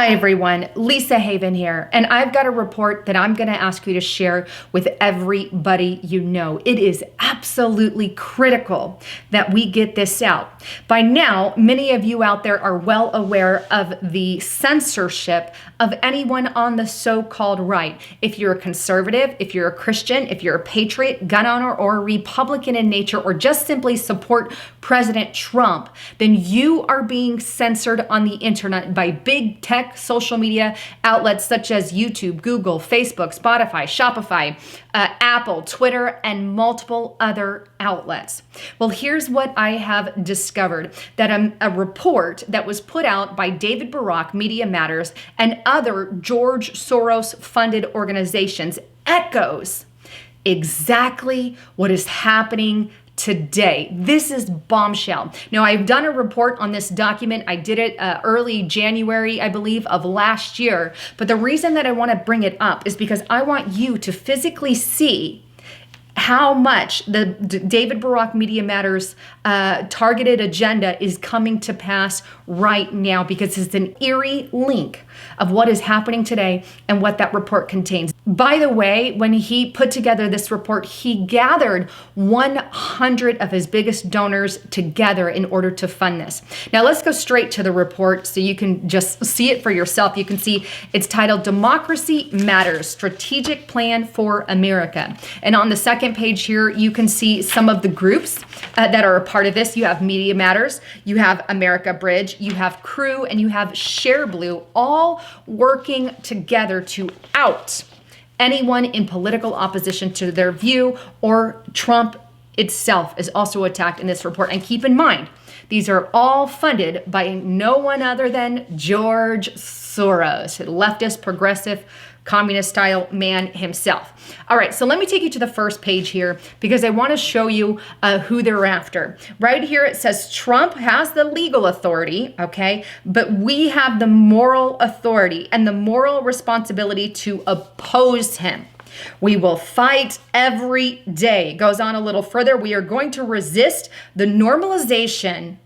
Hi everyone, Lisa Haven here, and I've got a report that I'm going to ask you to share with everybody you know. It is absolutely critical that we get this out. By now, many of you out there are well aware of the censorship of anyone on the so-called right. If you're a conservative, if you're a Christian, if you're a patriot, gun owner, or a Republican in nature, or just simply support President Trump, then you are being censored on the internet by big tech social media outlets such as YouTube, Google, Facebook, Spotify, Shopify, Apple, Twitter, and multiple other outlets. Well, here's what I have discovered, that a report that was put out by David Barak, Media Matters, and other George Soros-funded organizations echoes exactly what is happening today. This is bombshell. Now, I've done a report on this document. I did it early January, I believe, of last year. But the reason that I want to bring it up is because I want you to physically see how much the David Barak Media Matters targeted agenda is coming to pass right now, because it's an eerie link of what is happening today and what that report contains. By the way, when he put together this report, he gathered 100 of his biggest donors together in order to fund this. Now let's go straight to the report so you can just see it for yourself. You can see it's titled Democracy Matters, Strategic Plan for America. And on the second page here, you can see some of the groups that are a part of this. You have Media Matters, you have America Bridge, you have Crew, and you have Shareblue, all working together to out anyone in political opposition to their view, or Trump itself is also attacked in this report. And keep in mind, these are all funded by no one other than George Soros, leftist, progressive, communist-style man himself. All right, so let me take you to the first page here because I want to show you who they're after. Right here it says Trump has the legal authority, okay, but we have the moral authority and the moral responsibility to oppose him. We will fight every day. It goes on a little further. We are going to resist the normalization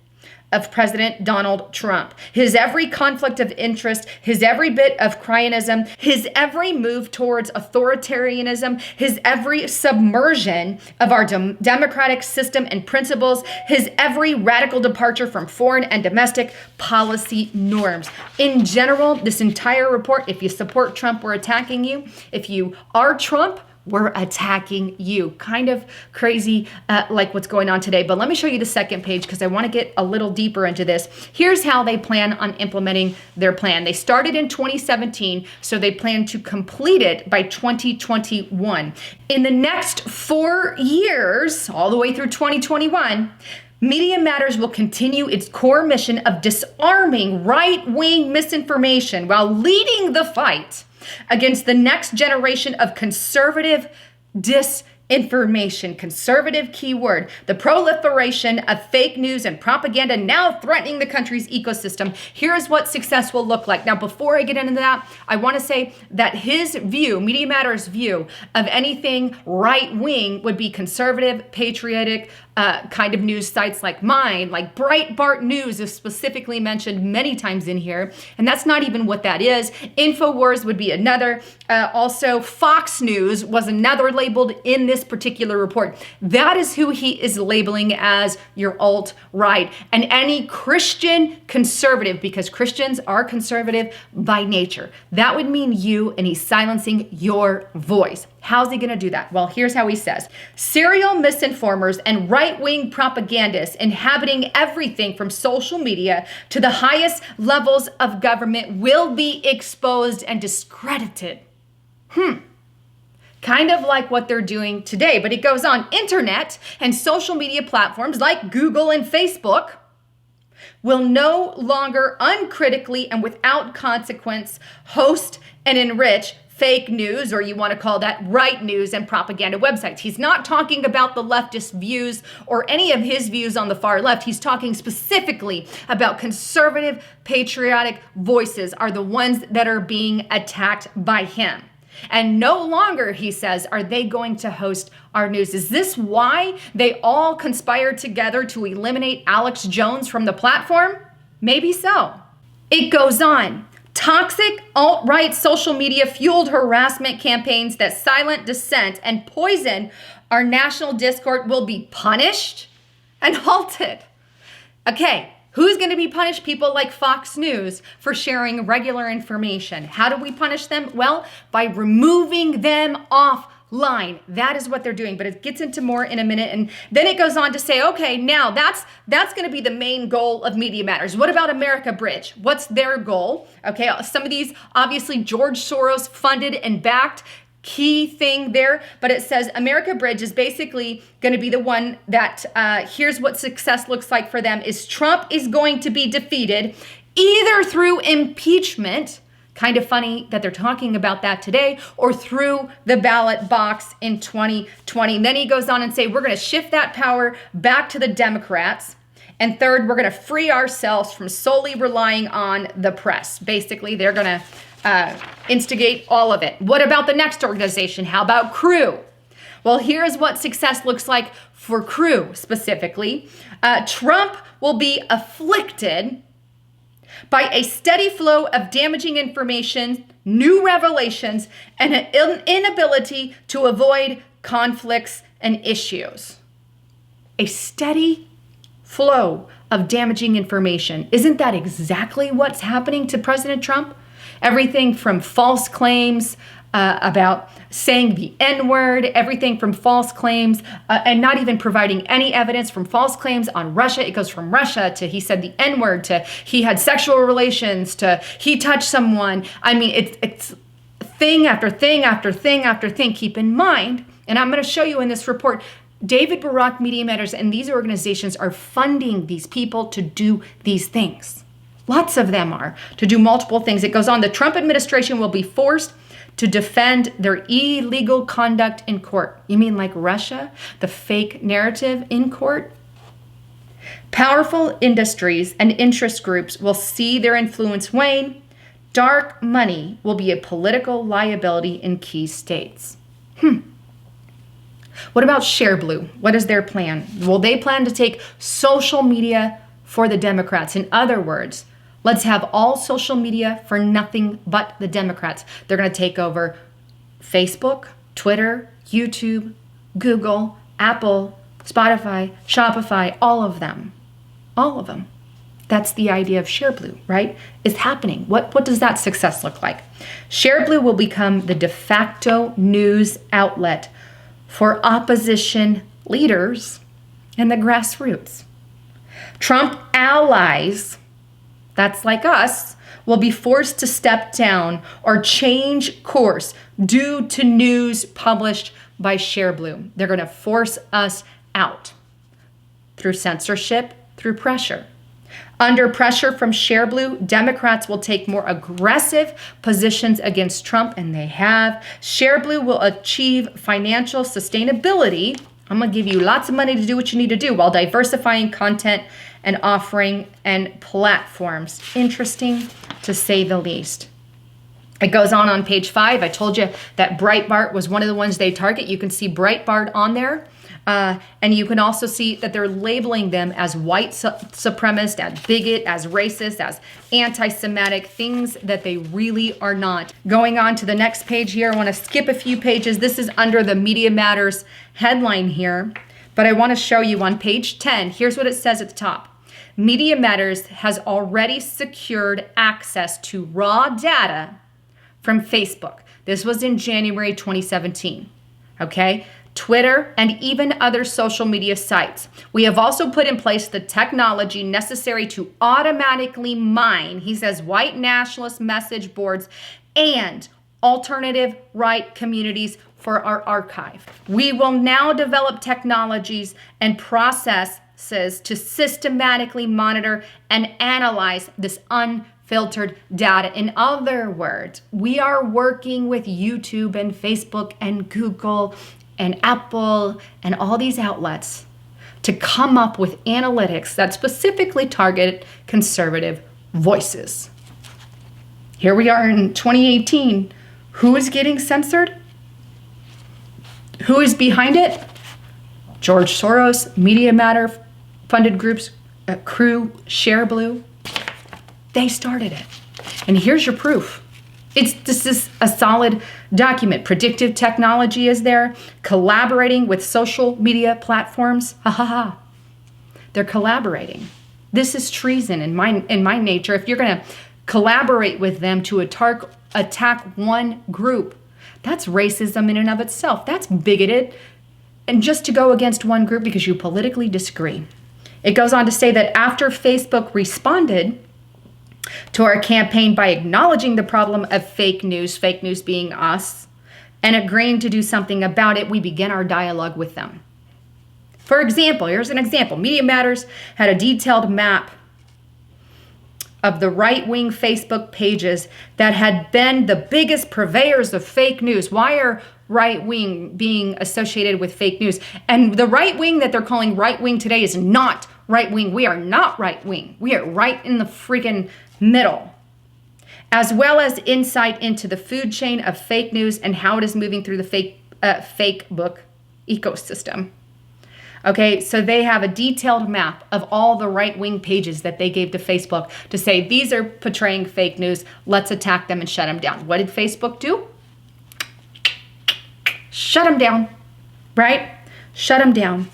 of President Donald Trump, his every conflict of interest, his every bit of cryonism, his every move towards authoritarianism, his every submersion of our democratic system and principles, his every radical departure from foreign and domestic policy norms. In general, this entire report, if you support Trump, we're attacking you. If you are Trump, we're attacking you. Kind of crazy like what's going on today. But let me show you the second page because I want to get a little deeper into this. Here's how they plan on implementing their plan. They started in 2017, so they plan to complete it by 2021. In the next 4 years, all the way through 2021, Media Matters will continue its core mission of disarming right-wing misinformation while leading the fight against the next generation of conservative disinformation, conservative keyword, the proliferation of fake news and propaganda now threatening the country's ecosystem. Here's what success will look like. Now, before I get into that, I want to say that his view, Media Matters' view of anything right-wing would be conservative, patriotic, kind of news sites like mine, like Breitbart News is specifically mentioned many times in here, and that's not even what that is. InfoWars would be another. Also, Fox News was another labeled in this particular report. That is who he is labeling as your alt-right. And any Christian conservative, because Christians are conservative by nature. That would mean you, and he's silencing your voice. How's he going to do that? Well, here's how he says. Serial misinformers and right-wing propagandists inhabiting everything from social media to the highest levels of government will be exposed and discredited. Kind of like what they're doing today. But it goes on. Internet and social media platforms like Google and Facebook will no longer uncritically and without consequence host and enrich fake news, or you want to call that right news and propaganda websites. He's not talking about the leftist views or any of his views on the far left. He's talking specifically about conservative, patriotic voices are the ones that are being attacked by him. And no longer, he says, are they going to host our news. Is this why they all conspired together to eliminate Alex Jones from the platform? Maybe so. It goes on. Toxic alt-right social media fueled harassment campaigns that silent dissent and poison our national discord will be punished and halted. Okay, who's going to be punished? People like Fox News for sharing regular information. How do we punish them? Well, by removing them offline. That is what they're doing, but it gets into more in a minute. And then it goes on to say, okay, now that's going to be the main goal of Media Matters. What about America Bridge? What's their goal? Okay, some of these, obviously, George Soros funded and backed. Key thing there, but it says America Bridge is basically going to be the one that here's what success looks like for them is Trump is going to be defeated either through impeachment, kind of funny that they're talking about that today, or through the ballot box in 2020. And then he goes on and say, we're going to shift that power back to the Democrats. And third, we're going to free ourselves from solely relying on the press. Basically, they're going to instigate all of it. What about the next organization? How about Crew? Well, here's what success looks like for Crew specifically. Trump will be afflicted by a steady flow of damaging information, new revelations, and an inability to avoid conflicts and issues. A steady flow of damaging information. Isn't that exactly what's happening to President Trump? Everything from false claims about saying the N-word, everything from false claims and not even providing any evidence, from false claims on Russia. It goes from Russia to he said the N-word to he had sexual relations to he touched someone. I mean, it's thing after thing after thing after thing. Keep in mind, and I'm going to show you in this report, David Barak, Media Matters, and these organizations are funding these people to do these things. Lots of them are, to do multiple things. It goes on, the Trump administration will be forced to defend their illegal conduct in court. You mean like Russia? The fake narrative in court? Powerful industries and interest groups will see their influence wane. Dark money will be a political liability in key states. What about Shareblue? What is their plan? Well, they plan to take social media for the Democrats. In other words, let's have all social media for nothing but the Democrats. They're going to take over Facebook, Twitter, YouTube, Google, Apple, Spotify, Shopify, all of them. All of them. That's the idea of Shareblue, right? It's happening. What does that success look like? Shareblue will become the de facto news outlet for opposition leaders and the grassroots. Trump allies, that's like us, will be forced to step down or change course due to news published by Shareblue. They're going to force us out through censorship, through pressure. Under pressure from Shareblue, Democrats will take more aggressive positions against Trump, and they have. Shareblue will achieve financial sustainability. I'm going to give you lots of money to do what you need to do while diversifying content and offering and platforms. Interesting, to say the least. It goes on page 5. I told you that Breitbart was one of the ones they target. You can see Breitbart on there. And you can also see that they're labeling them as white supremacist, as bigot, as racist, as anti-Semitic, things that they really are not. Going on to the next page here, I want to skip a few pages. This is under the Media Matters headline here, but I want to show you on page 10. Here's what it says at the top. Media Matters has already secured access to raw data from Facebook. This was in January 2017, okay? Twitter, and even other social media sites. We have also put in place the technology necessary to automatically mine, he says, white nationalist message boards and alternative right communities for our archive. We will now develop technologies and processes to systematically monitor and analyze this unfiltered data. In other words, we are working with YouTube and Facebook and Google and Apple and all these outlets to come up with analytics that specifically target conservative voices. Here we are in 2018. Who is getting censored? Who is behind it? George Soros, Media Matter funded groups, Crew, Shareblue. They started it. And here's your proof. This is a solid document. Predictive technology is there. Collaborating with social media platforms. Ha ha ha. They're collaborating. This is treason in my nature. If you're going to collaborate with them to attack one group, that's racism in and of itself. That's bigoted. And just to go against one group because you politically disagree. It goes on to say that after Facebook responded to our campaign by acknowledging the problem of fake news being us, and agreeing to do something about it, we began our dialogue with them. For example, here's an example. Media Matters had a detailed map of the right-wing Facebook pages that had been the biggest purveyors of fake news. Why are right-wing being associated with fake news? And the right-wing that they're calling right-wing today is not right-wing. We are not right-wing. We are right in the freaking middle. As well as insight into the food chain of fake news and how it is moving through the fake book ecosystem. Okay, so they have a detailed map of all the right-wing pages that they gave to Facebook to say, these are portraying fake news. Let's attack them and shut them down. What did Facebook do? Shut them down, right? Shut them down.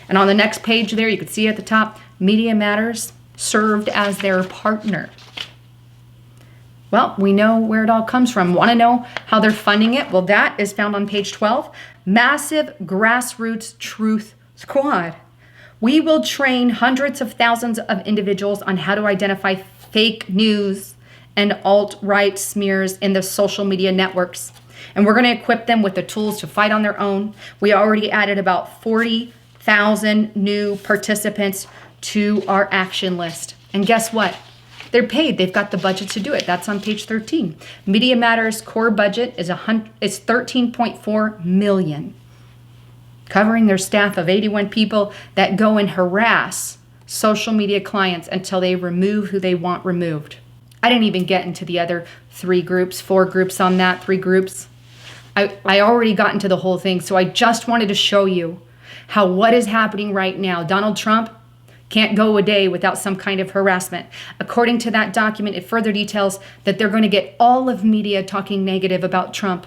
And on the next page there, you can see at the top, Media Matters served as their partner. Well, we know where it all comes from. Want to know how they're funding it? Well, that is found on page 12. Massive Grassroots Truth Squad. We will train hundreds of thousands of individuals on how to identify fake news and alt-right smears in the social media networks. And we're going to equip them with the tools to fight on their own. We already added about 40,000 new participants to our action list. And guess what? They're paid. They've got the budget to do it. That's on page 13. Media Matters core budget is $13.4 million, covering their staff of 81 people that go and harass social media clients until they remove who they want removed. I didn't even get into the other 4 groups on that, 3 groups. I already got into the whole thing, so I just wanted to show you how what is happening right now. Donald Trump can't go a day without some kind of harassment. According to that document, it further details that they're going to get all of media talking negative about Trump.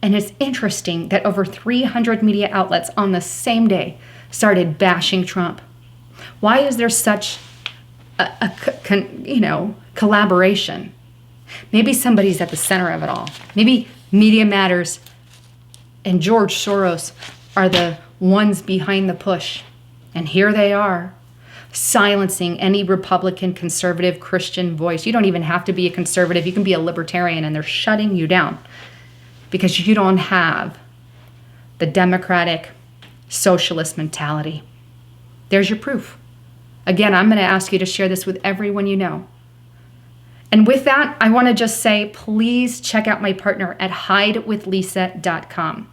And it's interesting that over 300 media outlets on the same day started bashing Trump. Why is there such collaboration? Maybe somebody's at the center of it all. Maybe Media Matters and George Soros are the ones behind the push. And here they are, silencing any Republican, conservative, Christian voice. You don't even have to be a conservative. You can be a libertarian, and they're shutting you down because you don't have the democratic socialist mentality. There's your proof. Again, I'm going to ask you to share this with everyone you know. And with that, I want to just say, please check out my partner at hidewithlisa.com.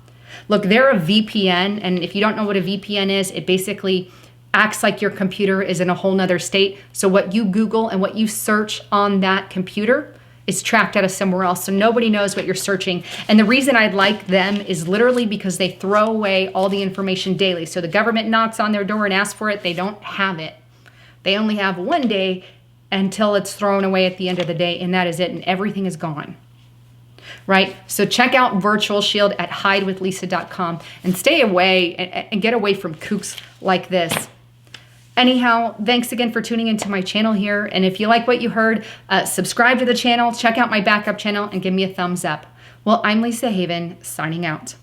Look, they're a VPN, and if you don't know what a VPN is, it basically acts like your computer is in a whole nother state. So what you Google and what you search on that computer is tracked out of somewhere else, so nobody knows what you're searching. And the reason I like them is literally because they throw away all the information daily. So the government knocks on their door and asks for it, they don't have it. They only have one day until it's thrown away at the end of the day, and that is it, and everything is gone. Right? So check out Virtual Shield at hidewithlisa.com and stay away and get away from kooks like this. Anyhow, thanks again for tuning into my channel here. And if you like what you heard, subscribe to the channel, check out my backup channel, and give me a thumbs up. Well, I'm Lisa Haven, signing out.